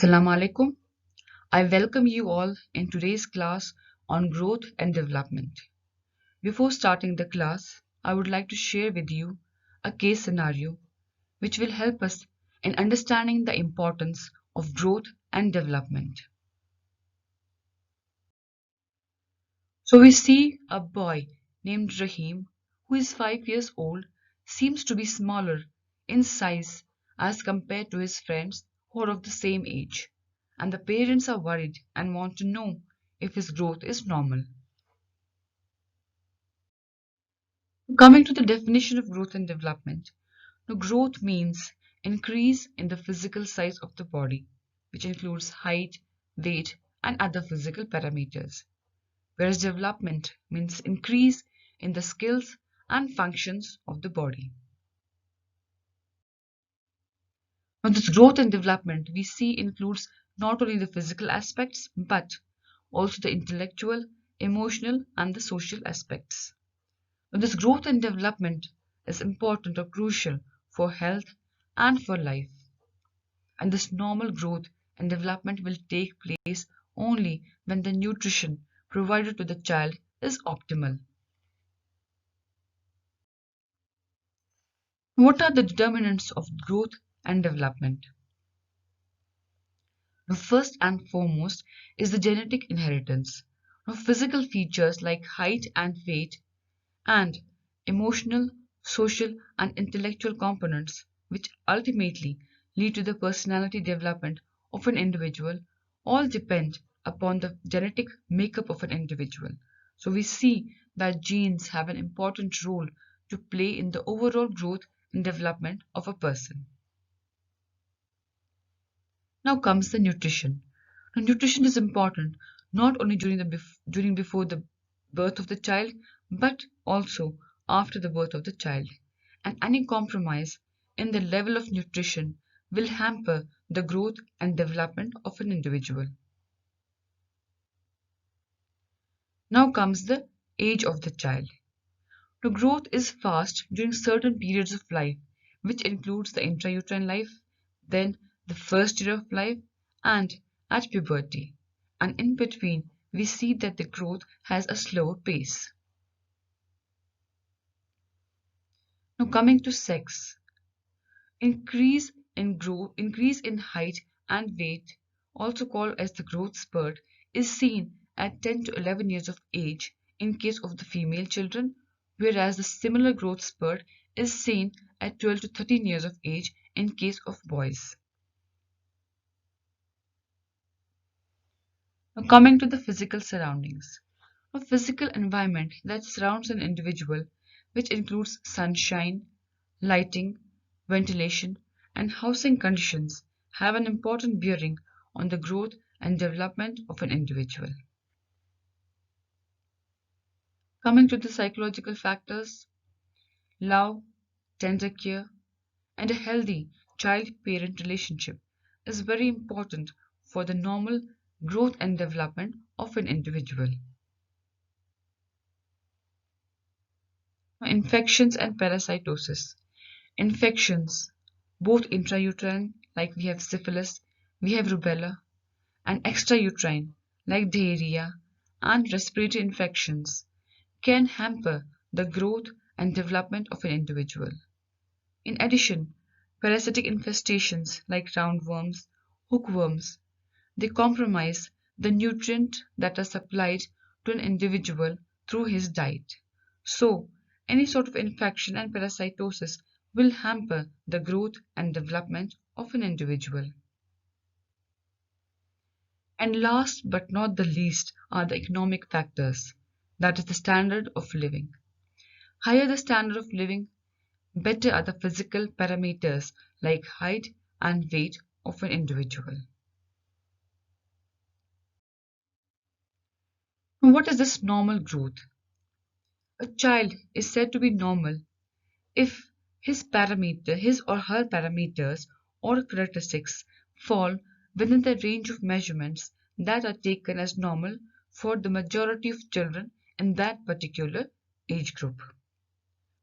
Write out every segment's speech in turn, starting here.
Assalamu alaikum. I welcome you all in today's class on growth and development. Before starting the class, I would like to share with you a case scenario which will help us in understanding the importance of growth and development. So we see a boy named Rahim who is 5 years old, seems to be smaller in size as compared to his friends who are of the same age, and the parents are worried and want to know if his growth is normal. Coming to the definition of growth and development, now growth means increase in the physical size of the body, which includes height, weight, and other physical parameters, whereas development means increase in the skills and functions of the body. Now, this growth and development we see includes not only the physical aspects but also the intellectual, emotional, and the social aspects. Now, this growth and development is important or crucial for health and for life. And this normal growth and development will take place only when the nutrition provided to the child is optimal. What are the determinants of growth and development? Now, first and foremost is the genetic inheritance. Now, physical features like height and weight, and emotional, social, and intellectual components, which ultimately lead to the personality development of an individual, all depend upon the genetic makeup of an individual. So, we see that genes have an important role to play in the overall growth and development of a person. Now comes the nutrition. Now, nutrition is important not only during before the birth of the child, but also after the birth of the child. And any compromise in the level of nutrition will hamper the growth and development of an individual. Now comes the age of the child. Now, growth is fast during certain periods of life, which includes the intrauterine life, then the first year of life, and at puberty. And in between, we see that the growth has a slower pace. Now, coming to sex, increase in height and weight, also called as the growth spurt, is seen at 10 to 11 years of age in case of the female children, whereas the similar growth spurt is seen at 12 to 13 years of age in case of boys. Now, coming to the physical surroundings. A physical environment that surrounds an individual, which includes sunshine, lighting, ventilation, and housing conditions, have an important bearing on the growth and development of an individual. Coming to the psychological factors, love, tender care, and a healthy child-parent relationship is very important for the normal growth and development of an individual. Infections and parasitosis. Infections, both intrauterine, like we have syphilis, we have rubella, and extrauterine, like diarrhea and respiratory infections, can hamper the growth and development of an individual. In addition, parasitic infestations like roundworms, hookworms, they compromise the nutrient that are supplied to an individual through his diet. So, any sort of infection and parasitosis will hamper the growth and development of an individual. And last but not the least are the economic factors, that is the standard of living. Higher the standard of living, better are the physical parameters like height and weight of an individual. What is this normal growth? A child is said to be normal if his or her parameters or characteristics fall within the range of measurements that are taken as normal for the majority of children in that particular age group.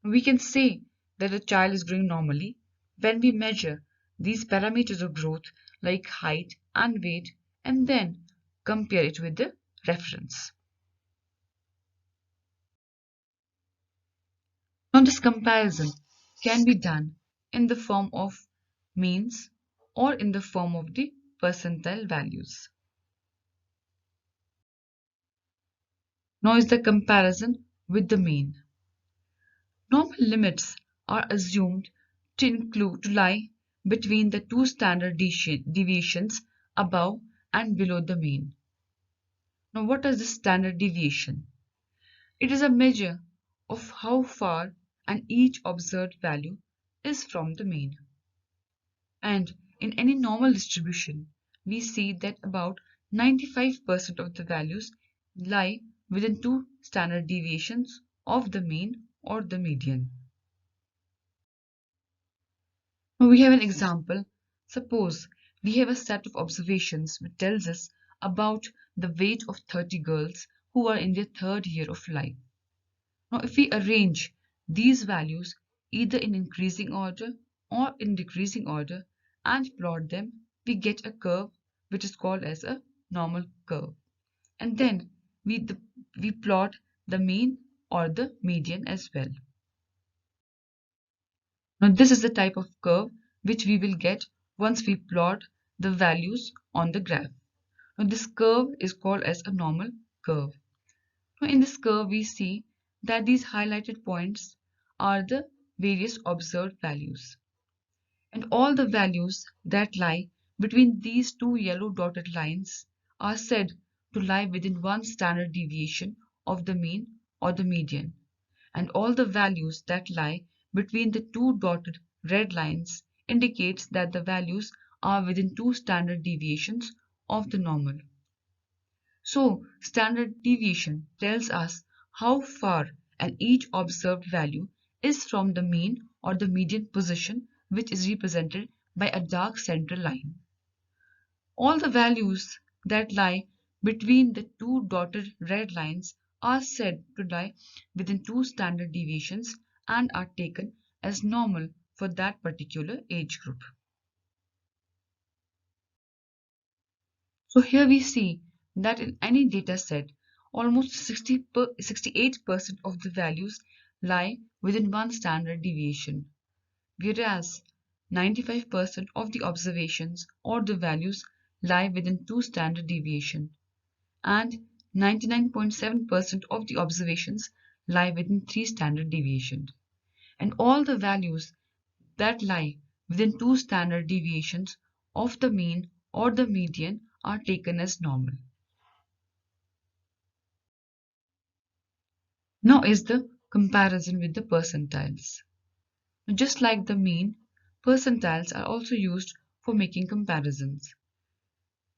We can say that a child is growing normally when we measure these parameters of growth like height, and weight and then compare it with the reference. Now, this comparison can be done in the form of means or in the form of the percentile values. Now is the comparison with the mean. Normal limits are assumed to lie between the two standard deviations above and below the mean. Now, what is the standard deviation? It is a measure of how far an each observed value is from the mean. And in any normal distribution, we see that about 95% of the values lie within two standard deviations of the mean or the median. Now we have an example. Suppose we have a set of observations which tells us about the weight of 30 girls who are in their third year of life. Now if we arrange these values either in increasing order or in decreasing order and plot them, we get a curve which is called as a normal curve. And then we plot the mean or the median as well. Now this is the type of curve which we will get once we plot the values on the graph. Now this curve is called as a normal curve. Now in this curve we see that these highlighted points are the various observed values. And all the values that lie between these two yellow dotted lines are said to lie within one standard deviation of the mean or the median. And all the values that lie between the two dotted red lines indicates that the values are within two standard deviations of the normal. So, standard deviation tells us how far an each observed value is from the mean or the median position, which is represented by a dark central line. All the values that lie between the two dotted red lines are said to lie within two standard deviations and are taken as normal for that particular age group. So here we see that in any data set, almost 68% of the values lie within one standard deviation, whereas 95% of the observations or the values lie within two standard deviation, and 99.7% of the observations lie within three standard deviations. And all the values that lie within two standard deviations of the mean or the median are taken as normal. Now is the comparison with the percentiles. Just like the mean, percentiles are also used for making comparisons.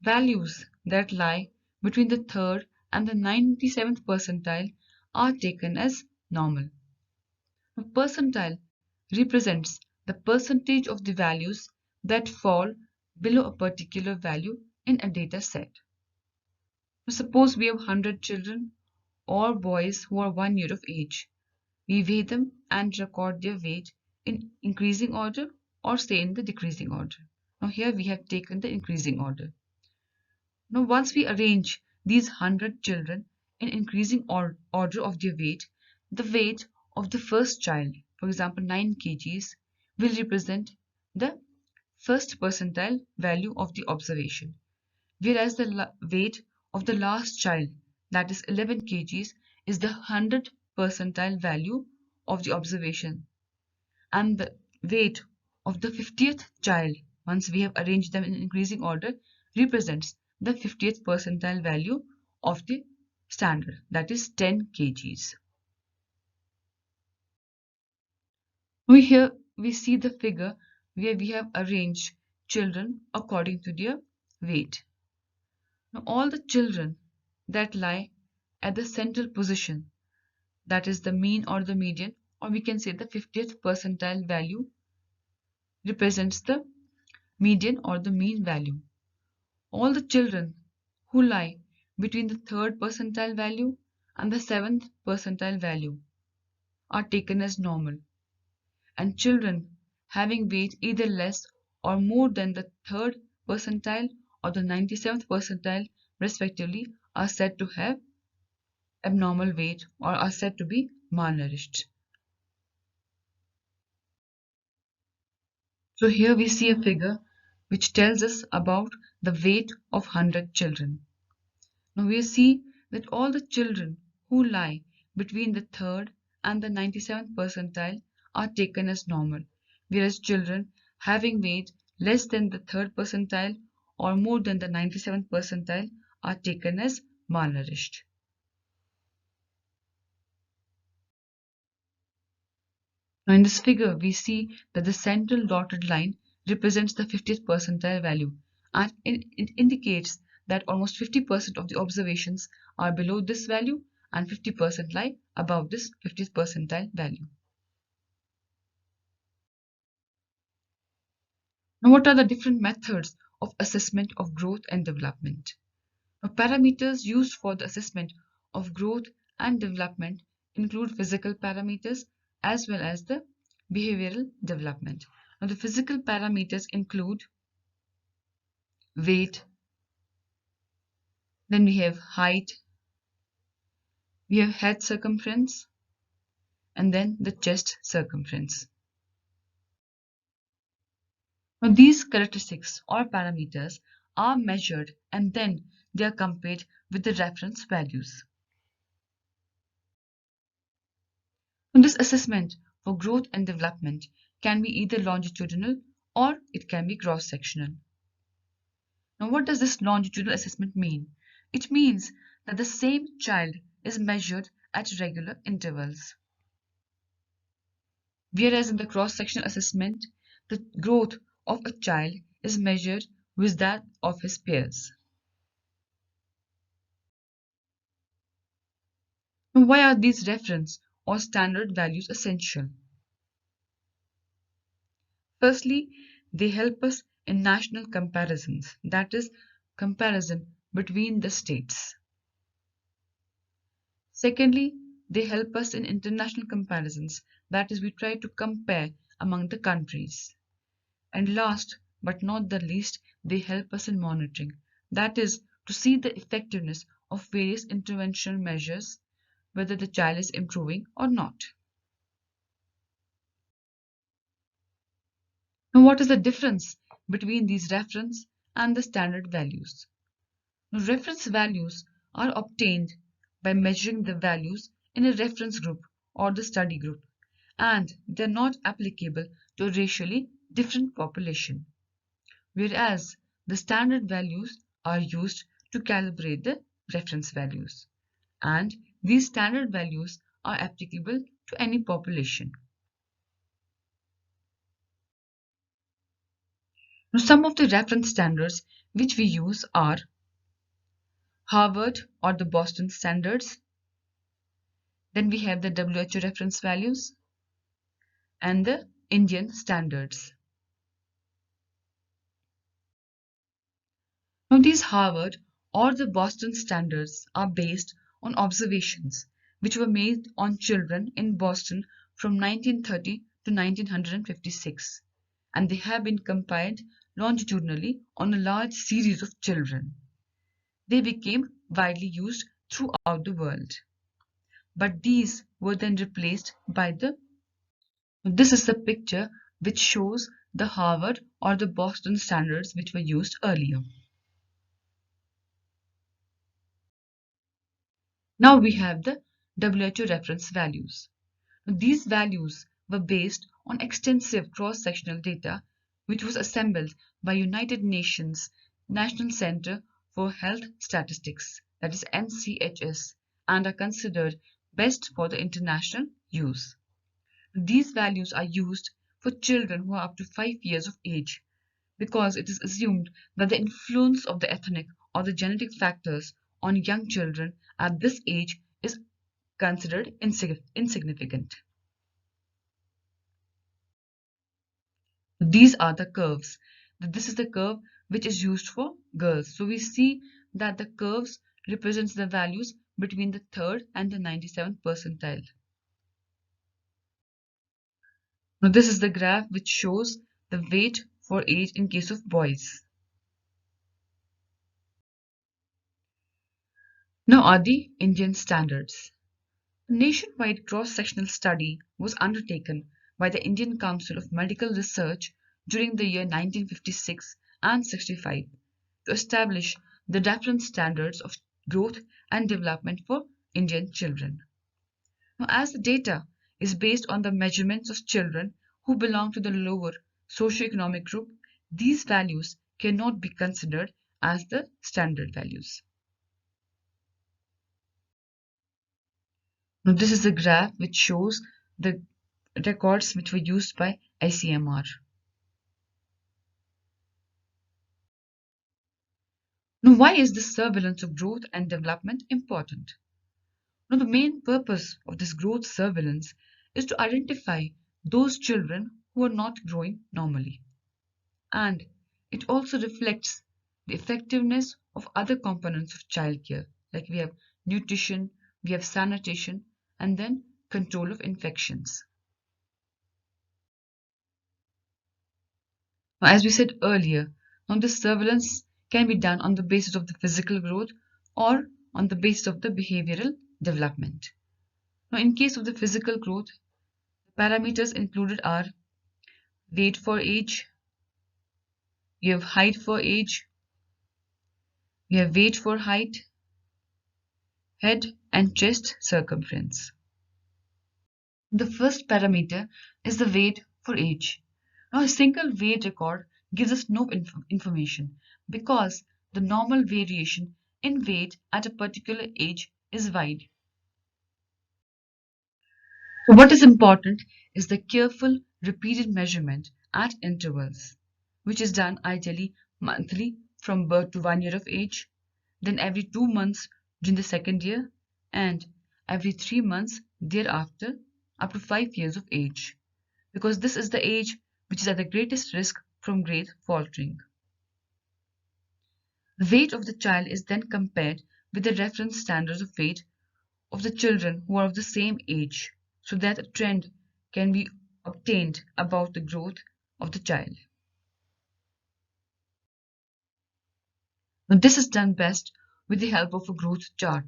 Values that lie between the third and the 97th percentile are taken as normal. A percentile represents the percentage of the values that fall below a particular value in a data set. Suppose we have 100 children or boys who are 1 year of age. We weigh them and record their weight in increasing order or say in the decreasing order. Now here we have taken the increasing order. Now once we arrange these 100 children in increasing order of their weight, the weight of the first child, for example 9 kgs, will represent the first percentile value of the observation, whereas the weight of the last child, that is 11 kgs, is the 100th percentile value of the observation, and the weight of the 50th child, once we have arranged them in increasing order, represents the 50th percentile value of the standard, that is 10 kgs. Here we see the figure where we have arranged children according to their weight. Now all the children that lie at the central position, that is the mean or the median, or we can say the 50th percentile value, represents the median or the mean value. All the children who lie between the third percentile value and the 7th percentile value are taken as normal, and children having weight either less or more than the third percentile or the 97th percentile, respectively, are said to have abnormal weight or are said to be malnourished. So here we see a figure which tells us about the weight of 100 children. Now we see that all the children who lie between the third and the 97th percentile are taken as normal, whereas children having weight less than the third percentile or more than the 97th percentile are taken as malnourished. Now in this figure, we see that the central dotted line represents the 50th percentile value, and it indicates that almost 50% of the observations are below this value and 50% lie above this 50th percentile value. Now, what are the different methods of assessment of growth and development? Now, parameters used for the assessment of growth and development include physical parameters as well as the behavioral development. Now, the physical parameters include weight, then we have height, we have head circumference, and then the chest circumference. Now, these characteristics or parameters are measured and then they are compared with the reference values. Now, this assessment for growth and development can be either longitudinal or it can be cross-sectional. Now, what does this longitudinal assessment mean? It means that the same child is measured at regular intervals. Whereas in the cross-sectional assessment, the growth of a child is measured with that of his peers. Now, why are these reference or standard values essential? Firstly, they help us in national comparisons, that is, comparison between the states. Secondly, they help us in international comparisons, that is, we try to compare among the countries. And last but not the least, they help us in monitoring, that is, to see the effectiveness of various interventional measures, whether the child is improving or not. Now, what is the difference between these reference and the standard values? Now, reference values are obtained by measuring the values in a reference group or the study group, and they are not applicable to a racially different population, whereas the standard values are used to calibrate the reference values, and these standard values are applicable to any population. Now, some of the reference standards which we use are Harvard or the Boston standards, then we have the WHO reference values and the Indian standards. Now, these Harvard or the Boston standards are based on observations which were made on children in Boston from 1930 to 1956, and they have been compiled longitudinally on a large series of children. They became widely used throughout the world, but these were then replaced by the this is the picture which shows the Harvard or the Boston standards which were used earlier. Now we have the WHO reference values. These values were based on extensive cross-sectional data which was assembled by United Nations National Center for Health Statistics, that is NCHS, and are considered best for the international use. These values are used for children who are up to 5 years of age because it is assumed that the influence of the ethnic or the genetic factors on young children at this age is considered insignificant. These are the curves. This is the curve which is used for girls. So we see that the curves represents the values between the third and the 97th percentile. Now this is the graph which shows the weight for age in case of boys. Now are the Indian standards. A nationwide cross-sectional study was undertaken by the Indian Council of Medical Research during the year 1956 and 65 to establish the reference standards of growth and development for Indian children. Now, as the data is based on the measurements of children who belong to the lower socioeconomic group, these values cannot be considered as the standard values. Now, this is a graph which shows the records which were used by ICMR. Now, why is this surveillance of growth and development important? Now, the main purpose of this growth surveillance is to identify those children who are not growing normally. And it also reflects the effectiveness of other components of childcare, like we have nutrition, we have sanitation, and then control of infections. Now, as we said earlier, now this surveillance can be done on the basis of the physical growth or on the basis of the behavioral development. Now, in case of the physical growth, the parameters included are weight for age, you have height for age, you have weight for height, head and chest circumference. The first parameter is the weight for age. Now, a single weight record gives us no information because the normal variation in weight at a particular age is wide. So what is important is the careful repeated measurement at intervals, which is done ideally monthly from birth to 1 year of age, then every 2 months during the second year, and every 3 months thereafter up to 5 years of age, because this is the age which is at the greatest risk from growth faltering. The weight of the child is then compared with the reference standards of weight of the children who are of the same age so that a trend can be obtained about the growth of the child. Now, this is done best with the help of a growth chart.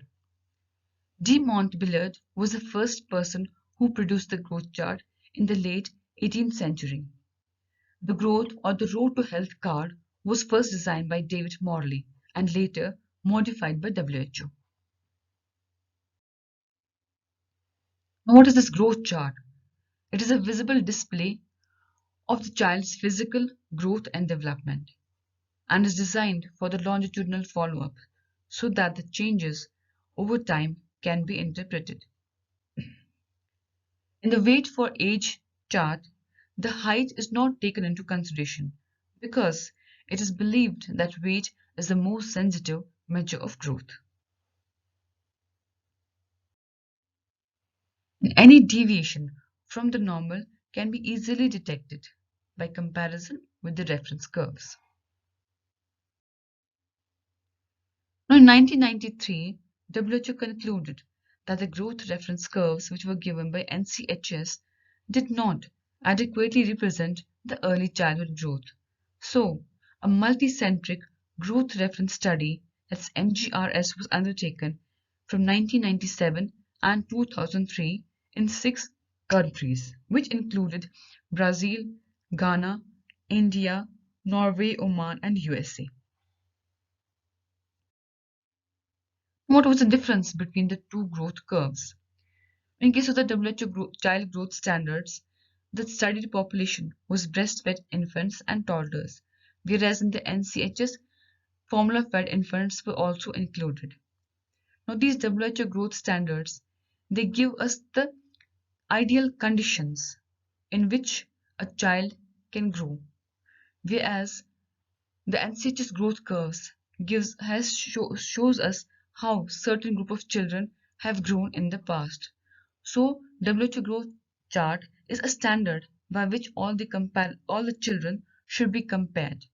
De Montbillard was the first person who produced the growth chart in the late 18th century. The growth or the road to health card was first designed by David Morley and later modified by WHO. Now, what is this growth chart? It is a visible display of the child's physical growth and development and is designed for the longitudinal follow-up so that the changes over time can be interpreted. In the weight for age chart, the height is not taken into consideration because it is believed that weight is the most sensitive measure of growth. Any deviation from the normal can be easily detected by comparison with the reference curves. Now, in 1993, WHO concluded that the growth reference curves which were given by NCHS did not adequately represent the early childhood growth. So, a multicentric growth reference study, that's MGRS, was undertaken from 1997 and 2003 in 6 countries, which included Brazil, Ghana, India, Norway, Oman, and USA. What was the difference between the two growth curves? In case of the WHO child growth standards, the studied population was breastfed infants and toddlers, whereas in the NCHS, formula-fed infants were also included. Now, these WHO growth standards, they give us the ideal conditions in which a child can grow, whereas the NCHS growth curves shows us how certain group of children have grown in the past. So WHO growth chart is a standard by which all the children should be compared,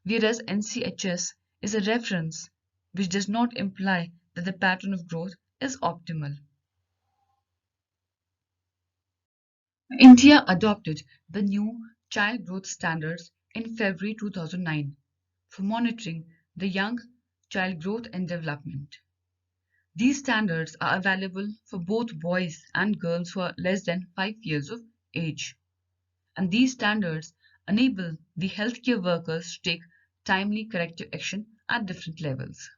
whereas NCHS is a reference which does not imply that the pattern of growth is optimal. India adopted the new child growth standards in February 2009 for monitoring the young child growth and development. These standards are available for both boys and girls who are less than 5 years of age. And these standards enable the healthcare workers to take timely corrective action at different levels.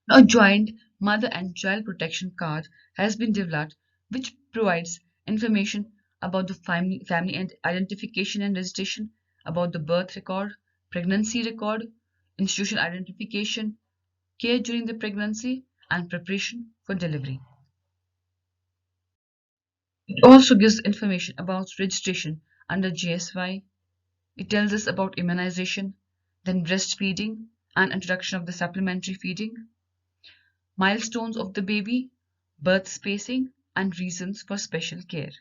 A joint mother and child protection card has been developed, which provides information about the family and identification and registration, about the birth record, pregnancy record, institution identification, care during the pregnancy, and preparation for delivery. It also gives information about registration under GSY. It tells us about immunization, then breastfeeding and introduction of the supplementary feeding, milestones of the baby, birth spacing, and reasons for special care.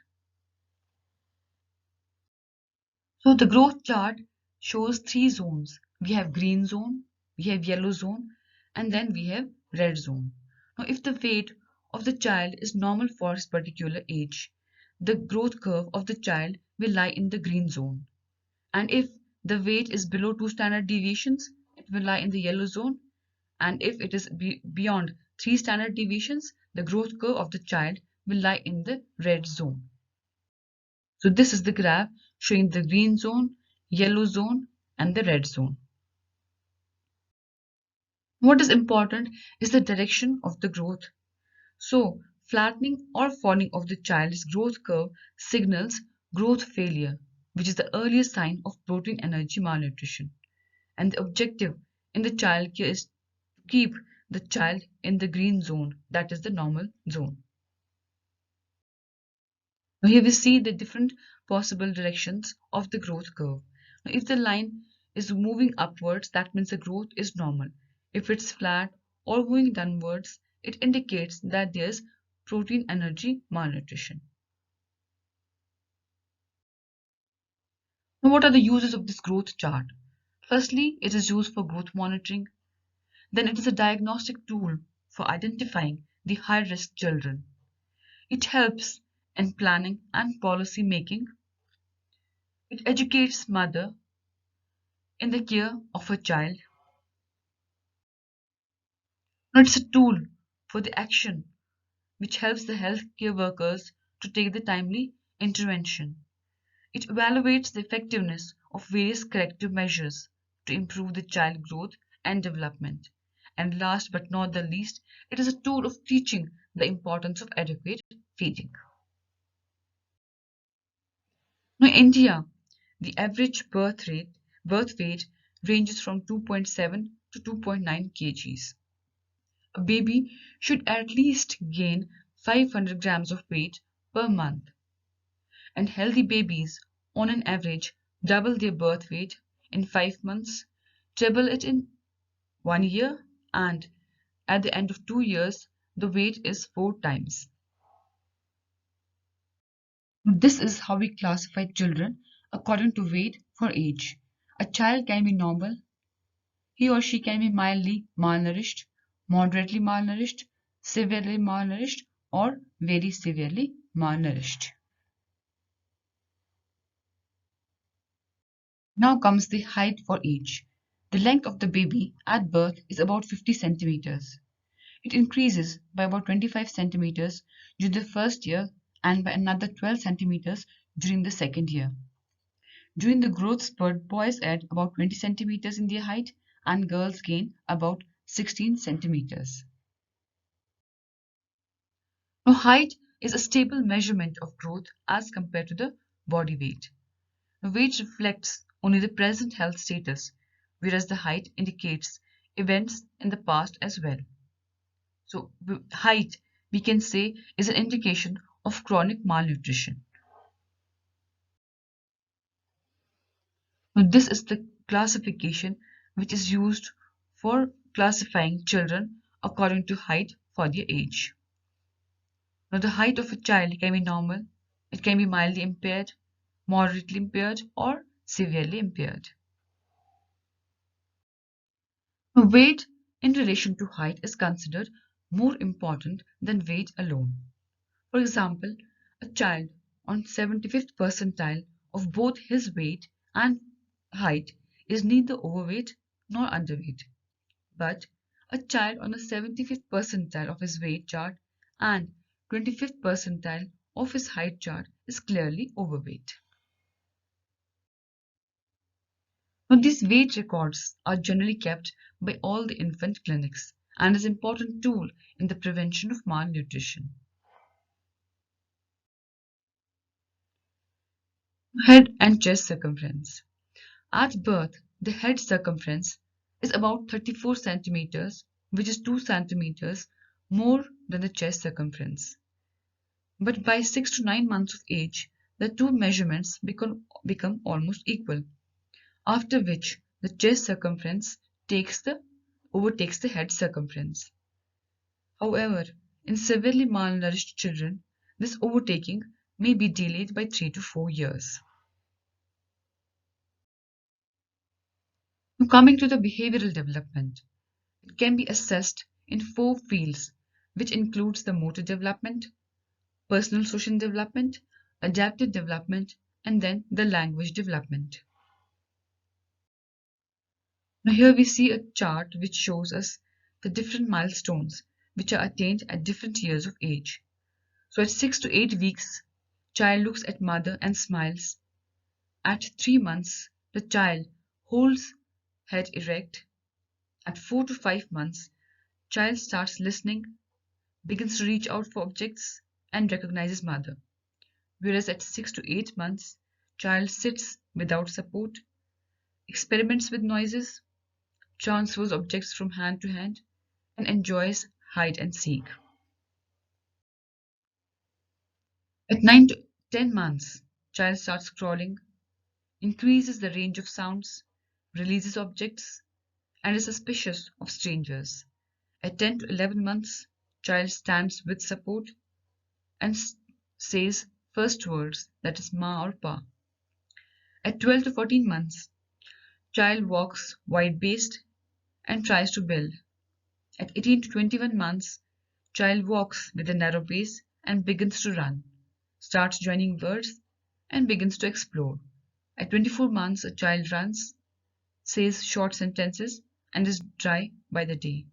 So the growth chart shows three zones. We have green zone, we have yellow zone, and then we have red zone. Now, if the weight of the child is normal for this particular age, the growth curve of the child will lie in the green zone. And if the weight is below 2 standard deviations, it will lie in the yellow zone. And if it is beyond 3 standard deviations, the growth curve of the child will lie in the red zone. So this is the graph showing the green zone, yellow zone, and the red zone. What is important is the direction of the growth. So flattening or falling of the child's growth curve signals growth failure, which is the earliest sign of protein energy malnutrition. And the objective in the child care is to keep the child in the green zone, that is the normal zone. Now here we see the different possible directions of the growth curve. Now if the line is moving upwards, that means the growth is normal. If it's flat or moving downwards, it indicates that there's protein energy malnutrition. Now what are the uses of this growth chart? Firstly, it is used for growth monitoring. Then it is a diagnostic tool for identifying the high-risk children. It helps in planning and policy making. It educates mother in the care of a child. Now, it's a tool for the action which helps the healthcare workers to take the timely intervention. It evaluates the effectiveness of various corrective measures to improve the child growth and development. And last but not the least, it is a tool of teaching the importance of adequate feeding. Now, in India, the average birth weight ranges from 2.7 to 2.9 kgs. A baby should at least gain 500 grams of weight per month, and healthy babies, on an average, double their birth weight in 5 months, treble it in 1 year, and at the end of 2 years, the weight is 4 times. This is how we classify children according to weight for age. A child can be normal, he or she can be mildly malnourished, moderately malnourished, severely malnourished, or very severely malnourished. Now comes the height for age. The length of the baby at birth is about 50 centimeters. It increases by about 25 centimeters during the first year and by another 12 centimeters during the second year. During the growth spurt, boys add about 20 centimeters in their height and girls gain about 16 centimeters. Now, height is a stable measurement of growth as compared to the body weight. The weight reflects only the present health status, whereas the height indicates events in the past as well. So, height, we can say, is an indication of chronic malnutrition. Now, this is the classification which is used for classifying children according to height for their age. Now, the height of a child can be normal, it can be mildly impaired, moderately impaired, or severely impaired. Now, weight in relation to height is considered more important than weight alone. For example, a child on 75th percentile of both his weight and height is neither overweight nor underweight, but a child on the 75th percentile of his weight chart and 25th percentile of his height chart is clearly overweight. Now, these weight records are generally kept by all the infant clinics and is an important tool in the prevention of malnutrition. Head and chest circumference. At birth, the head circumference is about 34 centimeters, which is 2 centimeters more than the chest circumference. But by 6 to 9 months of age, the two measurements become almost equal, after which the chest circumference overtakes the head circumference. However, in severely malnourished children, this overtaking may be delayed by 3 to 4 years. Now, coming to the behavioral development, it can be assessed in 4 fields, which includes the motor development, personal social development, adaptive development, and then the language development. Now here we see a chart which shows us the different milestones which are attained at different years of age. So at 6 to 8 weeks, child looks at mother and smiles. At 3 months, the child holds head erect. At 4 to 5 months, child starts listening, begins to reach out for objects, and recognizes mother. Whereas at 6 to 8 months, child sits without support, experiments with noises, transfers objects from hand to hand, and enjoys hide and seek. At 9 to 10 months, child starts crawling, increases the range of sounds, releases objects, and is suspicious of strangers. At 10 to 11 months, child stands with support and says first words, that is ma or pa. At 12 to 14 months, child walks wide-based and tries to build. At 18 to 21 months, child walks with a narrow base and begins to run, starts joining words, and begins to explore. At 24 months, a child runs, says short sentences, and is dry by the day.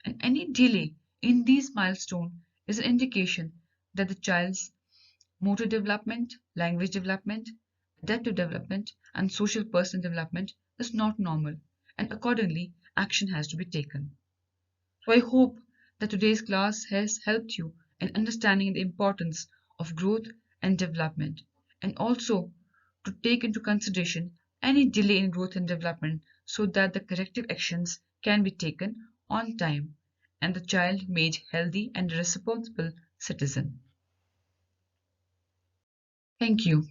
And any delay in these milestones is an indication that the child's motor development, language development, adaptive development, and social person development is not normal, and accordingly, action has to be taken. So I hope that today's class has helped you in understanding the importance of growth and development, and also to take into consideration any delay in growth and development so that the corrective actions can be taken on time and the child made healthy and responsible citizen. Thank you.